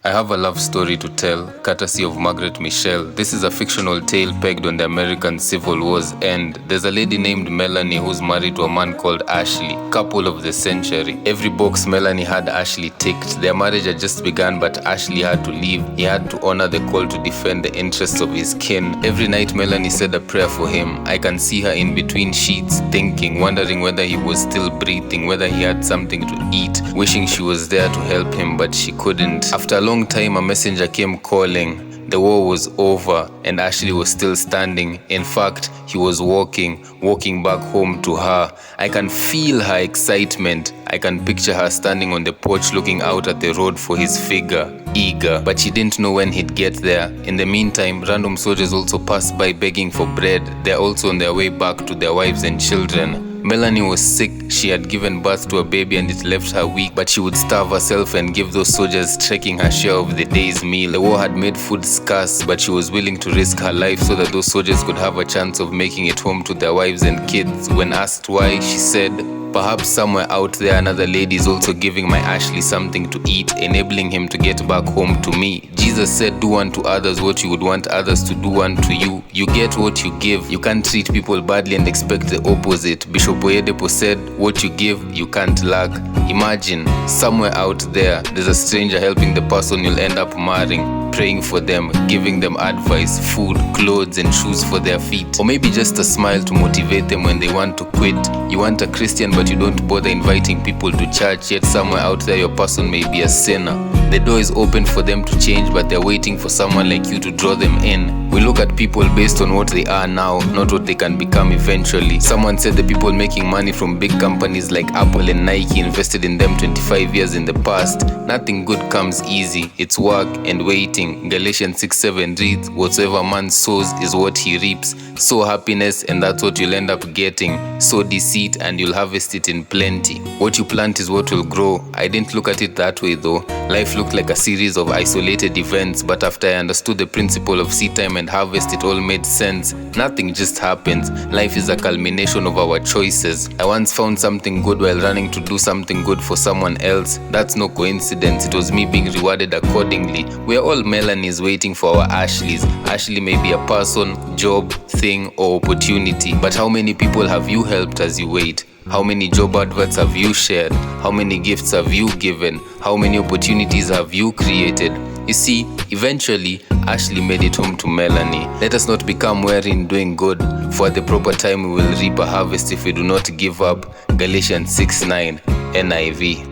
I have a love story to tell, courtesy of Margaret Mitchell. This is a fictional tale pegged on the American Civil War's end. There's a lady named Melanie who's married to a man called Ashley, couple of the century. Every box Melanie had Ashley ticked. Their marriage had just begun, but Ashley had to leave. He had to honor the call to defend the interests of his kin. Every night Melanie said a prayer for him. I can see her in between sheets, thinking, wondering whether he was still breathing, whether he had something to eat, wishing she was there to help him, but she couldn't. After a long time, a messenger came calling. The war was over and Ashley was still standing. In fact, he was walking back home to her. I can feel her excitement. I can picture her standing on the porch looking out at the road for his figure, eager. But she didn't know when he'd get there. In the meantime, random soldiers also passed by begging for bread. They're also on their way back to their wives and children. Melanie was sick. She had given birth to a baby and it left her weak, but she would starve herself and give those soldiers trekking her share of the day's meal. The war had made food scarce, but she was willing to risk her life so that those soldiers could have a chance of making it home to their wives and kids. When asked why, she said, "Perhaps somewhere out there another lady is also giving my Ashley something to eat, enabling him to get back home to me. Jesus said, do unto others what you would want others to do unto you. You get what you give. You can't treat people badly and expect the opposite. Bishop Oyedepo said, what you give, you can't lack." Imagine, somewhere out there, there's a stranger helping the person you'll end up marrying, praying for them, giving them advice, food, clothes and shoes for their feet. Or maybe just a smile to motivate them when they want to quit. You want a Christian but you don't bother inviting people to church, yet somewhere out there your person may be a sinner. The door is open for them to change, but they're waiting for someone like you to draw them in. We look at people based on what they are now, not what they can become eventually. Someone said the people making money from big companies like Apple and Nike invested in them 25 years in the past. Nothing good comes easy. It's work and waiting. Galatians 6:7 reads, "Whatsoever man sows is what he reaps." Sow happiness and that's what you'll end up getting. Sow deceit and you'll harvest it in plenty. What you plant is what will grow. I didn't look at it that way though. Life looked like a series of isolated events, but after I understood the principle of seed time and harvest, it all made sense. Nothing just happens. Life is a culmination of our choices. I once found something good while running to do something good for someone else. That's no coincidence. It was me being rewarded accordingly. We are all Melanies waiting for our Ashleys. Ashley may be a person, job, thing, or opportunity. But how many people have you helped as you wait? How many job adverts have you shared? How many gifts have you given? How many opportunities have you created? You see, eventually, Ashley made it home to Melanie. Let us not become weary in doing good, for at the proper time we will reap a harvest if we do not give up. Galatians 6:9, NIV.